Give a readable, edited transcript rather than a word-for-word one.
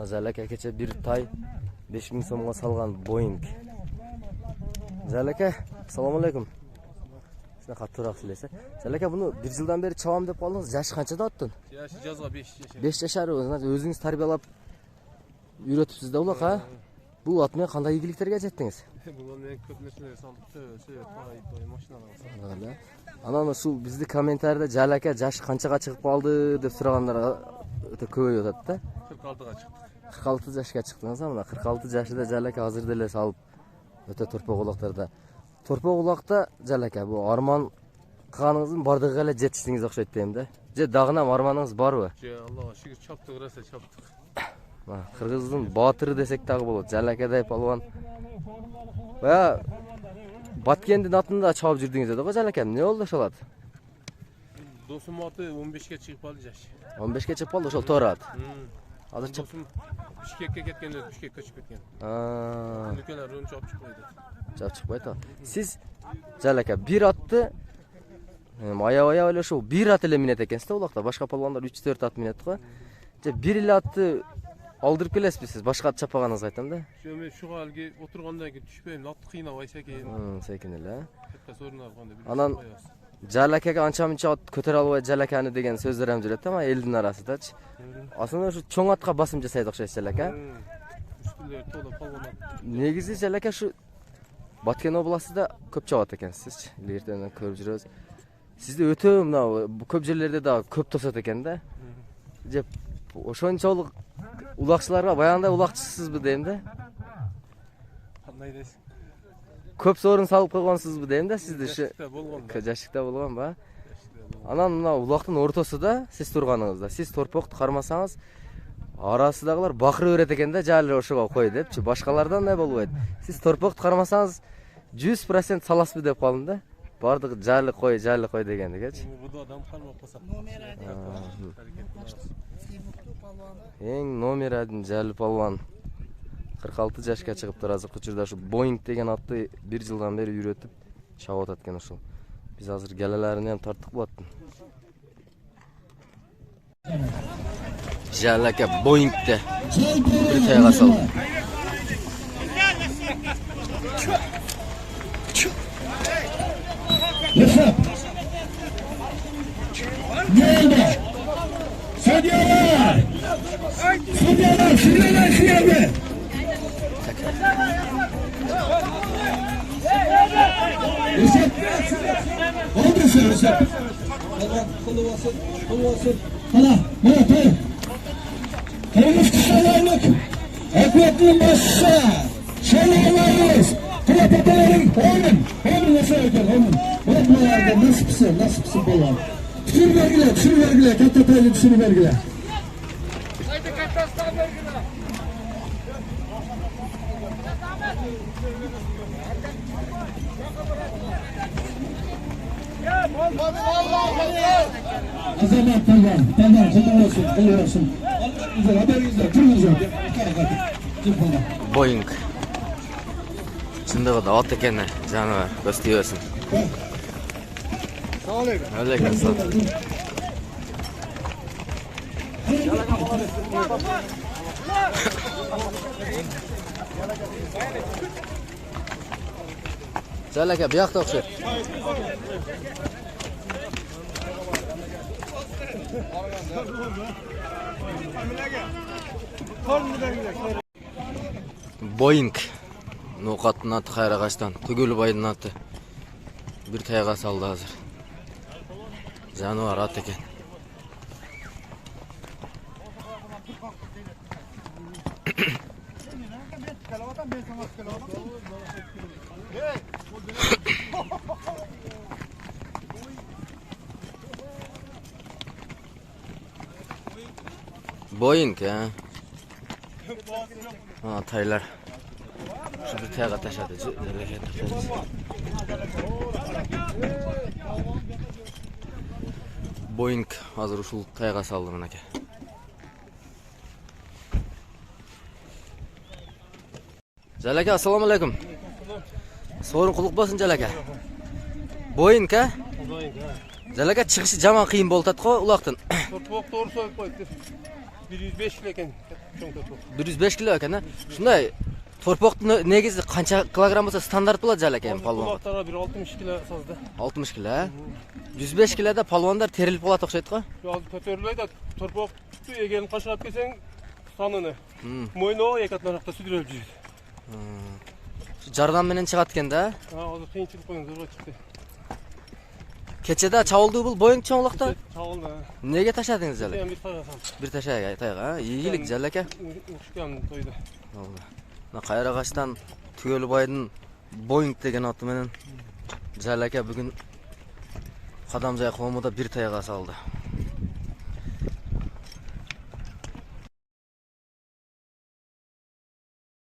Жалака кече bir tay 5000 сомго салган Boeing. Жалака, assalomu alaykum. Sizden kattırak söylese. Жалака, bunu bir yıldan beri çabam dep kaldınız. Jaşı kançada attın? Yaşı жазга 5 yaşar. 5 yaşar. Özünüz tarbiyalap үйрөтүпсүз да улак, ha? Bu at менен кандай ийгиликтерге жеттиңиз? Bundan men köp nерселерди салдык, той машиналарга салдык. Öyle. Анан ушул бизди комментарийде Жалака жашы канчага чыгып калды деп сурагандар өтө көбөйүп атат да. 46га чыктык. 46 жашка чыктыңыз, мына 46 жашында Жалака азыр деле салып өтө торпок улактарда. Торпок улакта Жалака бу арман кылганыңыздын бардыгы эле жетиштиңиз окшойт дейм да. Же дагынам арманыңыз барбы? Же Аллага шүгүр чаптык раса чаптык. Кыргыздын баатыры десек дагы болот. Жалакадай палван. Бая Баткендин атында чабып жүрдүңүз да го Жалака. Эмне болду ошол ат? Досум аты 15ге чыгып калды жашы. 15ге чыгып калды ошол тоор ат. Азыр Досум Бишкекке кеткенде Бишкекке көчүп кеткен. Нүкелер өн чабып чыкпайды. Чабып чыкпайт а. Сиз Жалака бир атты аябай эле ошол бир ат эле минет экенсиз да улакта. Башка палвандар 3-4 ат минет го. Же бир эле атты алдырып келесизби сиз? Башка ат чаппаганыңызды айтам да. Мен шуга алги отургандан кийин түшпөйм, атты кыйнабай секен. Секин эле. Сорун алганда бир. Анан Жалакага анча-мынча ат көтөрө албай Жалаканы деген сөздөр ham жүрөт да, элдин арасындачы. Асында ушу чоң атка басым жасайт окшойт Жалака. Үстүлөр толо палван. Негизи Жалака ушу Баткен областында көп чабат экенсиз. Илгертен көрүп жүрөбүз. Сизди өтө мына көп жерлерде да көп тосот экен да. Же ошончолук улакчыларга баягындай улакчысызбы дейм да. Кандай дейсиң? Көп сорун салып койгонсузбу дейм да сизди ушу. Жашыкта болгон Жашыкта болгон ба? ба? Анан мына улактын ортосунда сиз турганыңызда, сиз торпокту кармасаңыз, арасындагылар бакыры берет экен да, жалы ошого кой депчи. Башкалардан да болбойт. Сиз торпокту кармасаңыз 100% саласызбы деп калдым да. Бардыгы жалы кой дегендигечи. Бу адам кармап калса. Эң номер 1 жалы палван. 46 жашка чыгыптыр азыркы учурда ушу Boeing деген атты 1 жылдан бери үйрөтүп чабып атат экен ушул. Биз азыр келелерин ham тарттык болот. Жалака Boeing'de bir tayga saldı. Yaşap. Neydi? Sadyalar. Sadyalar şuraya. Yaşap. Oldu sen Yaşap. Allah kulu olsun. Allah, Murat Bey. Kırmızı kışalarlık. Ekmeklinin başı. Şöyle Kılapatıların onun nasıl ödül, onun. Bırakmalarda nasipsi bolan. Tür vergiler, katlatayım tür vergiler. Haydi katlastan vergiler. Azamat tamam, kulu olsun. Güzel, haberinizde, kırmızı. Boeing. Чындыгы да ат экен, жаныбар, көз тийбесин. Алейкум салам. Жалака биякта окшойт. Boeing. Нокаттын аты Кайрагачтан, Түгөлбайдын аты. Bir tayga saldı hazır. Жаныбар ат экен. Boeing ha. Taylar. Şurada tayga taşadı. Boeing hazır ушул тайга салды мынакей. Жалака, assalomu alaykum. Sorun кулук болсун Жалака. Boeing ha? Boeing ha. Жалака чыгышы жаман кыйын болуп атат го улактын. Торпок doğru soyup koyup. 105 eкен. чоң торпок. 105 кило екен, а? Шундай торпоктун негизи канча килограмм болсо стандарт болот жалекем палван? Кулактарга бир 60 кило сазды. 60 кило, а? 105 килода палвандар терилип калат окшойт го? Азыр көтөрүлөй да торпокту эгерин кашырап келсең саныны. Мойно эки атнаракта сүдүрөлүп жүрөт. Жардам менен чыгат экен да? Азыр кыйынчылык менен зорго чыкты. Кечеде чабылды бул боюң чоңлукта. Чабылды. Неге ташадыңыз жалек? Мен бир тагасам. Бир ташайга тайга, ийгилик жалеке. Ушкан тойду. Мына Кайрагачтан Түгөлбайдын Боинг деген аты менен жалеке бүгүн Кадамжай коомунда бир тайга салды.